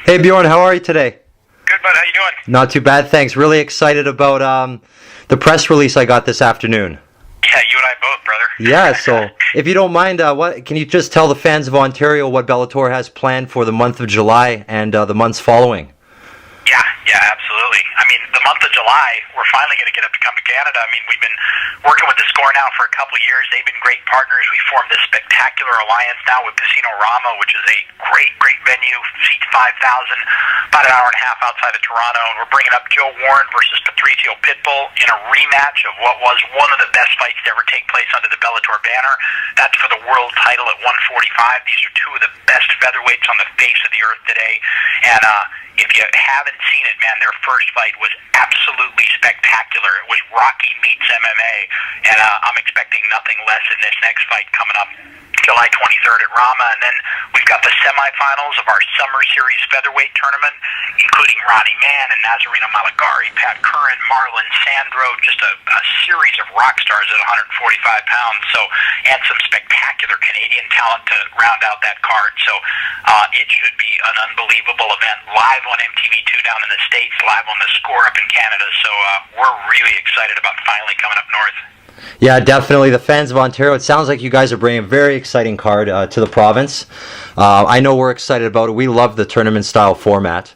Hey Bjorn, how are you today? Good, bud. How you doing? Not too bad, thanks. Really excited about the press release I got this afternoon. Yeah, you and I both, brother. Yeah, so if you don't mind, what can you just tell the fans of Ontario what Bellator has planned for the month of July and the months following? Yeah, absolutely. I mean, the month of July, we're finally going to get up to come to Canada. I mean, we've been working with the Score now for a couple of years. They've been great partners. We formed this spectacular alliance now with Casino Rama, which is a great venue, seats 5,000, about an hour and a half outside of Toronto. And we're bringing up Joe Warren versus Patricio Pitbull in a rematch of what was one of the best fights to ever take place under the Bellator banner. That's for the world title at 145. These are two of the best featherweights on the face of the earth today. And if you haven't seen it, man, their first fight was absolutely spectacular. It was Rocky meets MMA, and I'm expecting nothing less in this next fight coming up July 23rd at Rama. And then we've got the semifinals of our Summer Series featherweight tournament, including Ronnie Mann and Nazareno Malagari, Pat Curran, Marlon Sandro, just a series of rock stars at 145 pounds. So, and some spectacular Canadian talent to round out that card. So it should be an unbelievable event, live on MTV2 down in the States, live on the Score up in Canada. So we're really excited about finally coming up north. Yeah, definitely. The fans of Ontario, it sounds like you guys are bringing a very exciting card to the province. I know we're excited about it. We love the tournament-style format.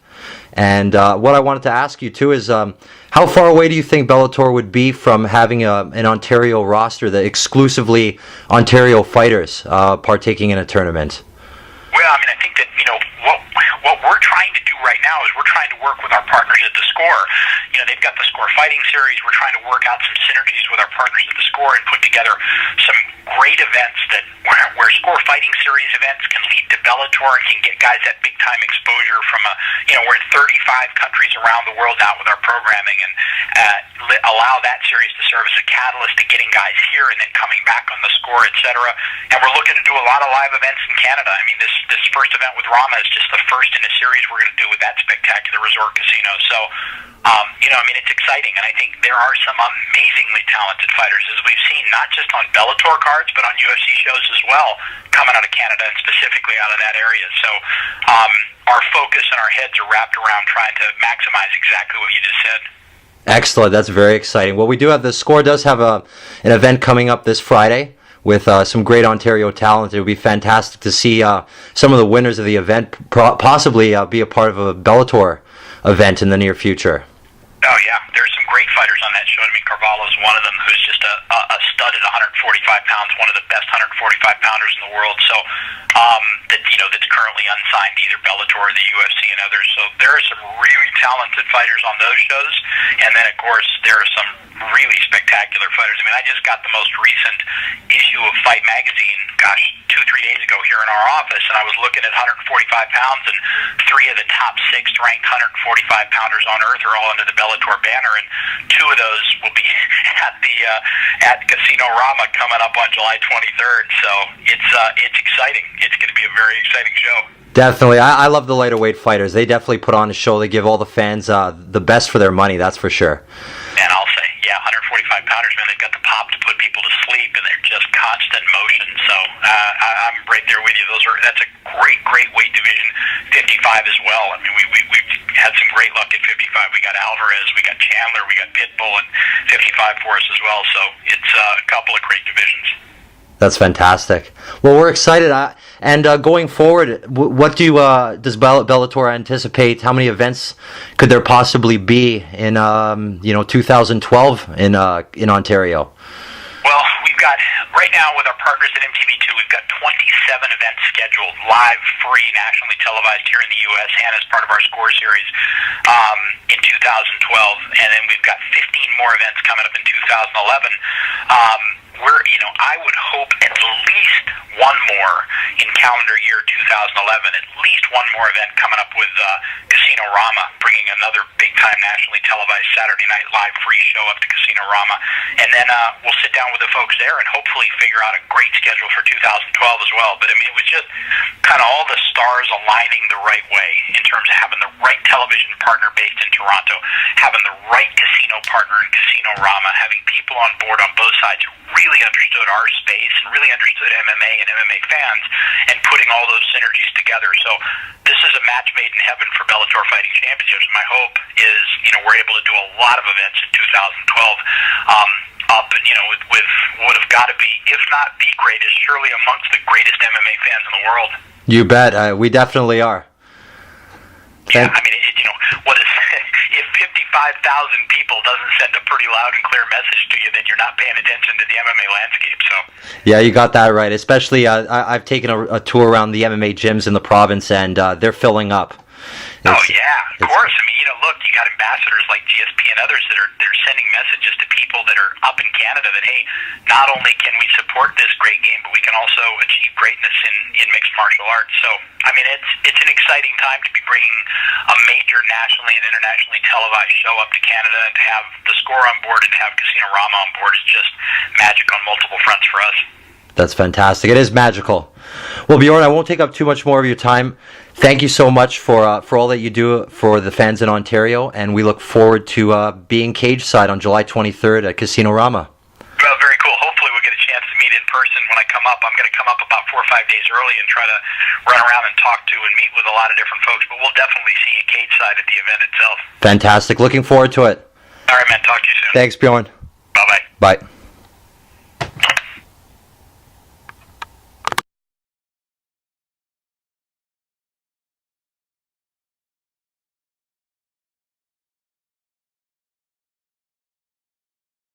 And what I wanted to ask you, too, is how far away do you think Bellator would be from having an Ontario roster that exclusively Ontario fighters partaking in a tournament? Well, I mean, I think that, what we're trying to do right now is we're trying to work with our partners at the Score. They've got the Score Fighting Series. We're trying to work out some synergies with our partners at the Score and put together some great events that where Score Fighting Series events can lead to Bellator and can get guys that big time exposure from we're in 35 countries around the world now with our programming, and allow that series to serve as a catalyst to getting guys here and then coming back on the Score, etc. And we're looking to do a lot of live events in Canada. I mean, this first event with Rama is just the first in a series we're going to do with that spectacular resort casino. So, it's exciting, and I think there are some amazingly talented fighters, as we've seen, not just on Bellator cards, but on UFC shows as well, coming out of Canada and specifically out of that area. So, our focus and our heads are wrapped around trying to maximize exactly what you just said. Excellent. That's very exciting. Well, we do have the Score does have an event coming up this Friday with some great Ontario talent. It would be fantastic to see some of the winners of the event possibly be a part of a Bellator event in the near future. Oh, yeah. There's some great fighters on that show. I mean, Carvalho's one of them, who's just a stud at 145 pounds, one of the best 145-pounders in the world. So, that's currently unsigned to either Bellator or the UFC and others. So there are some really talented fighters on those shows. And then, of course, there are some really spectacular fighters. I mean, I just got the most recent issue of Fight Magazine, 2-3 days ago here in our office, and I was looking at 145 pounds, and 3 of the top 6 ranked 145-pounders on earth are all under the Bellator banner, and 2 of those will be at Casino Rama coming up on July 23rd. So it's exciting. It's going to be a very exciting show. Definitely. I love the lighter weight fighters. They definitely put on a show. They give all the fans the best for their money, that's for sure. And I'll say, 145-pounders, man, they've got the pop to put people to sleep, and they're just constant motion. So I'm right there with you. That's a great weight division. 55 as well. I mean, we've had some great luck at 55. We got Alvarez, we got Chandler, we got Pitbull, and 55 for us as well. So it's a couple of great divisions. That's fantastic. Well, we're excited. And going forward, what does Bellator anticipate? How many events could there possibly be in 2012 in Ontario? Well, we've got right now with our partners at MTV2, we've got 27 events scheduled, live, free, nationally televised here in the U.S. and as part of our Score series in 2012, and then we've got 15 more events coming up in 2011. I would hope at least one more in calendar year 2011, at least one more event coming up with Casino Rama, bringing another big-time nationally televised Saturday night live free show up to Casino Rama. And then we'll sit down with the folks there and hopefully figure out a great schedule for 2012 as well. But, I mean, it was just kind of all the stars aligning the right way in terms of having the right television partner based in Toronto, having the right casino partner in Casino Rama, having people on board on both sides who really understood our space and really understood MMA and MMA fans, and putting all those synergies together. So this is a match made in heaven for Bellator Fighting Championships. My hope is, we're able to do a lot of events in 2012, with what have got to be, if not the greatest, surely amongst the greatest MMA fans in the world. You bet. We definitely are. Yeah, I mean, what is if 55,000 people doesn't send a pretty loud and clear message to you, then you're not paying attention to the MMA landscape. So yeah, you got that right. Especially, I've taken a tour around the MMA gyms in the province, and they're filling up. Of course. I mean, look, you got ambassadors like GSP and others that they're sending messages to people that are up in Canada that, hey, not only can we support this great game, but we can also achieve greatness in mixed martial arts. So, I mean, it's an exciting time to be bringing a major nationally and internationally televised show up to Canada, and to have the Score on board and to have Casino Rama on board is just magic on multiple fronts for us. That's fantastic. It is magical. Well, Bjorn, I won't take up too much more of your time. Thank you so much for all that you do for the fans in Ontario, and we look forward to being cage side on July 23rd at Casino Rama. Well, very cool. Hopefully we'll get a chance to meet in person when I come up. I'm going to come up about 4 or 5 days early and try to run around and talk to and meet with a lot of different folks, but we'll definitely see you cage side at the event itself. Fantastic. Looking forward to it. All right, man. Talk to you soon. Thanks, Bjorn. Bye-bye. Bye.